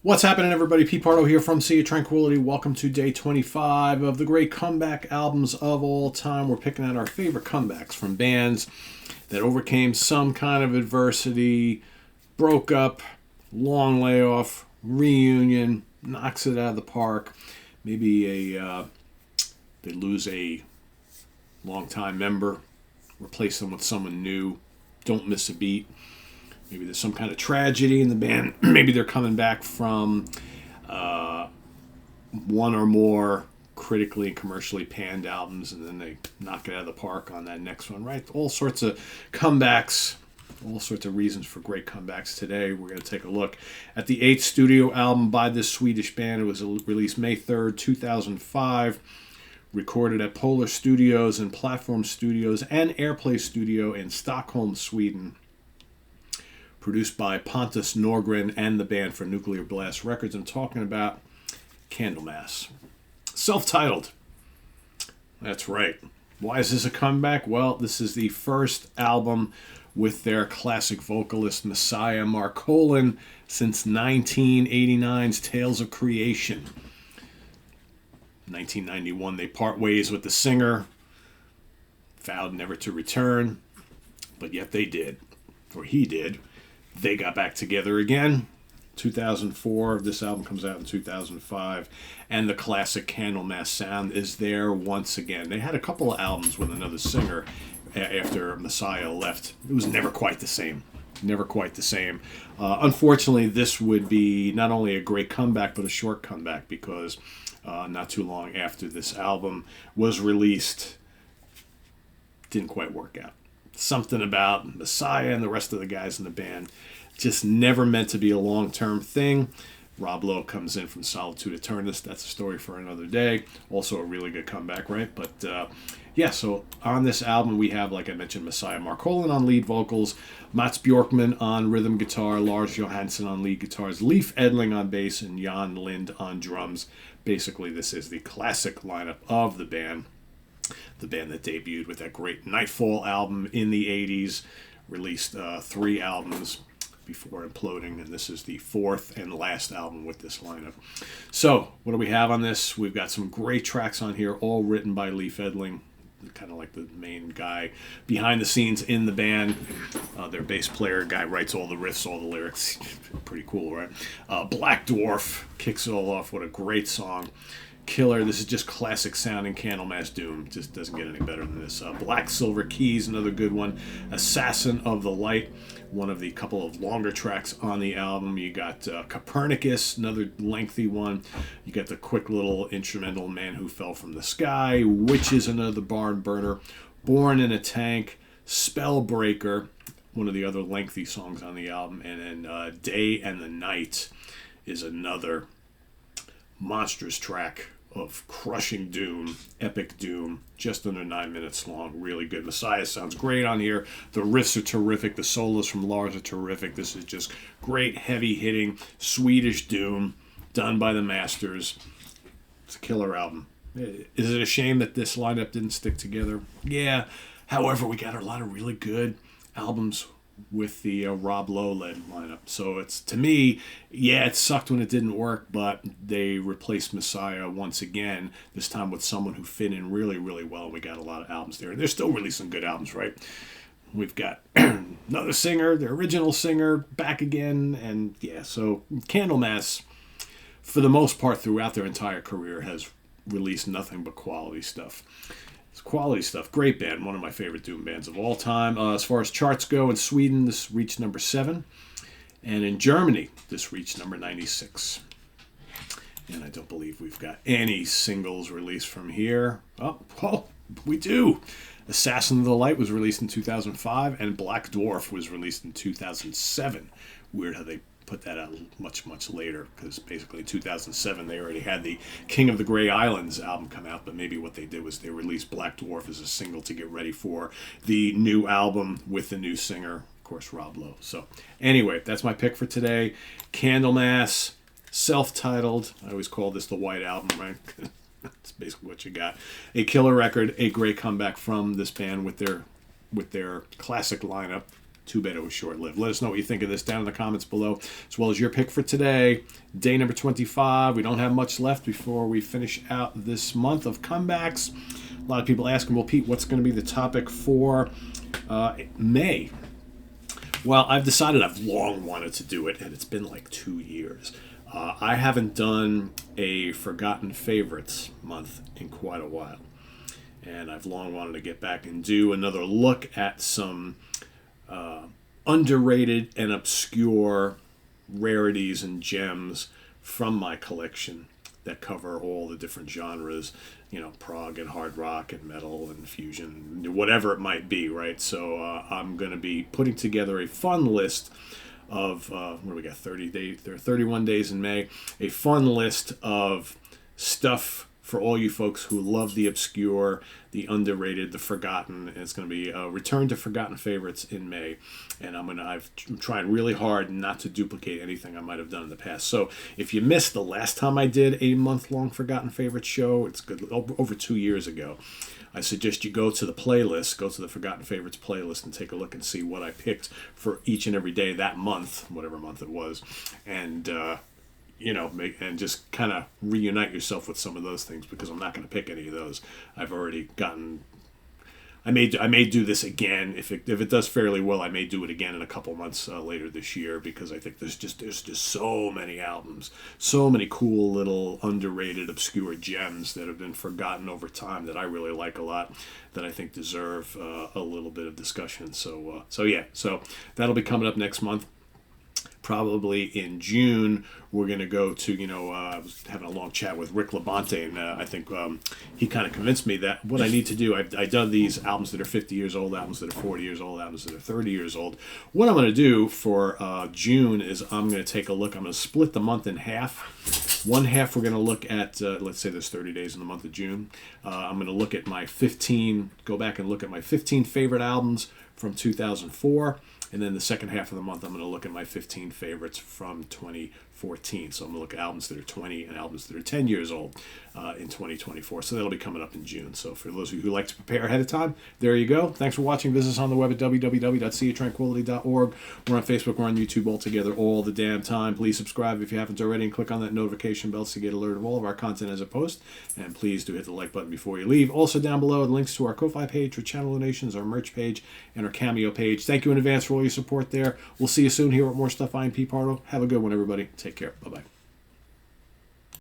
What's happening, everybody? Pete Pardo here from Sea of Tranquility. Welcome to day 25 of the great comeback albums of all time. We're picking out our favorite comebacks from bands that overcame some kind of adversity, broke up, long layoff, reunion, knocks it out of the park. Maybe they lose a longtime member, replace them with someone new, don't miss a beat. Maybe there's some kind of tragedy in the band. Maybe they're coming back from one or more critically and commercially panned albums, and then they knock it out of the park on that next one, right? All sorts of comebacks, all sorts of reasons for great comebacks today. We're going to take a look at the 8th studio album by this Swedish band. It was released May 3rd, 2005. Recorded at Polar Studios and Platform Studios and Airplay Studio in Stockholm, Sweden. Produced by Pontus Norgren and the band for Nuclear Blast Records. I'm talking about Candlemass. Self-titled. That's right. Why is this a comeback? Well, this is the first album with their classic vocalist Messiah Marcolin since 1989's Tales of Creation. 1991, they part ways with the singer, vowed never to return, but yet they did, or he did. They got back together again. 2004, this album comes out in 2005, and the classic Candlemass sound is there once again. They had a couple of albums with another singer after Messiah left. It was never quite the same. Never quite the same. Unfortunately, this would be not only a great comeback, but a short comeback, because not too long after this album was released, didn't quite work out. Something about Messiah and the rest of the guys in the band just never meant to be a long-term thing. Rob Lowe comes in from Solitude Aeternus. That's a story for another day. Also a really good comeback, right? But yeah, so on this album we have, like I mentioned, Messiah Marcolin on lead vocals, Mats Bjorkman on rhythm guitar, Lars Johansson on lead guitars, Leif Edling on bass, and Jan Lind on drums. Basically, this is the classic lineup of the band. The band that debuted with that great Nightfall album in the 80s, released 3 albums before imploding, and this is the 4th and last album with this lineup. So, what do we have on this? We've got some great tracks on here, all written by Leif Edling, kind of like the main guy behind the scenes in the band. Their bass player guy writes all the riffs, all the lyrics. Pretty cool, right? Black Dwarf kicks it all off. What a great song. Killer. This is just classic sounding Candlemass doom. Just doesn't get any better than this. Black Silver Keys, another good one. Assassin of the Light, one of the couple of longer tracks on the album. You got Copernicus, another lengthy one. You got the quick little instrumental Man Who Fell from the Sky. Witches, another barn burner. Born in a Tank. Spellbreaker, one of the other lengthy songs on the album. And then Day and the Night is another monstrous track of crushing doom, epic doom, just under 9 minutes long. Really good. Messiah sounds great on here. The riffs are terrific. The solos from Lars are terrific. This is just great, heavy-hitting Swedish doom done by the masters. It's a killer album. Is it a shame that this lineup didn't stick together? Yeah. However, we got a lot of really good albums with the Rob Lowe-led lineup. So it's, to me, yeah, it sucked when it didn't work, but they replaced Messiah once again, this time with someone who fit in really, really well. We got a lot of albums there. And they're still releasing good albums, right? We've got another singer, the original singer, back again. And yeah, so Candlemass, for the most part, throughout their entire career, has released nothing but quality stuff. Quality stuff. Great band. One of my favorite doom bands of all time. As far as charts go, in Sweden, this reached number 7. And in Germany, this reached number 96. And I don't believe we've got any singles released from here. Oh, we do. Assassin of the Light was released in 2005, and Black Dwarf was released in 2007. Weird how they put that out much, much later, because basically in 2007 they already had the King of the Grey Islands album come out, but maybe what they did was they released Black Dwarf as a single to get ready for the new album with the new singer, of course, Rob Lowe. So anyway, that's my pick for today. Candlemass, self-titled. I always call this the White Album, right? That's basically what you got. A killer record, a great comeback from this band with their classic lineup. too bad it was short-lived. Let us know what you think of this down in the comments below, as well as your pick for today. Day number 25. We don't have much left before we finish out this month of comebacks. A lot of people asking, well, Pete, what's going to be the topic for May? Well, I've decided I've long wanted to do it, and it's been like 2 years. I haven't done a Forgotten Favorites month in quite a while. And I've long wanted to get back and do another look at some underrated and obscure rarities and gems from my collection that cover all the different genres, you know, prog and hard rock and metal and fusion, whatever it might be, right? So I'm going to be putting together a fun list of, what do we got, 30 days, there are 31 days in May, a fun list of stuff for all you folks who love the obscure, the underrated, the forgotten. And it's going to be a return to Forgotten Favorites in May. And I'm trying really hard not to duplicate anything I might have done in the past. So if you missed the last time I did a month-long Forgotten Favorites show, it's good, over 2 years ago, I suggest you go to the playlist, go to the Forgotten Favorites playlist and take a look and see what I picked for each and every day that month, whatever month it was. And, you know, and just kind of reunite yourself with some of those things, because I'm not going to pick any of those. I've already gotten. I may do this again if it does fairly well. I may do it again in a couple months later this year, because I think there's just so many albums, so many cool little underrated obscure gems that have been forgotten over time that I really like a lot, that I think deserve a little bit of discussion. So yeah, so that'll be coming up next month. Probably in June, we're going to go to, you know, I was having a long chat with Rick Labonte, and I think he kind of convinced me that what I need to do, I've done these albums that are 50 years old, albums that are 40 years old, albums that are 30 years old. What I'm going to do for June is I'm going to take a look, I'm going to split the month in half. One half we're going to look at, let's say there's 30 days in the month of June. I'm going to look at go back and look at my 15 favorite albums from 2004. And then the second half of the month, I'm going to look at my 15 favorites from 2014. So I'm going to look at albums that are 20 and albums that are 10 years old in 2024. So that'll be coming up in June. So for those of you who like to prepare ahead of time, there you go. Thanks for watching. Visit us on the web at www.seatranquility.org. We're on Facebook. We're on YouTube all together all the damn time. Please subscribe if you haven't already, and click on that notification bell to get alert of all of our content as a post. And please do hit the like button before you leave. Also down below, links to our Ko-Fi page for channel donations, our merch page, and our Cameo page. Thank you in advance for all your support there. We'll see you soon here with more stuff. I'm Pete Pardo. Have a good one, everybody. Take care. Bye-bye.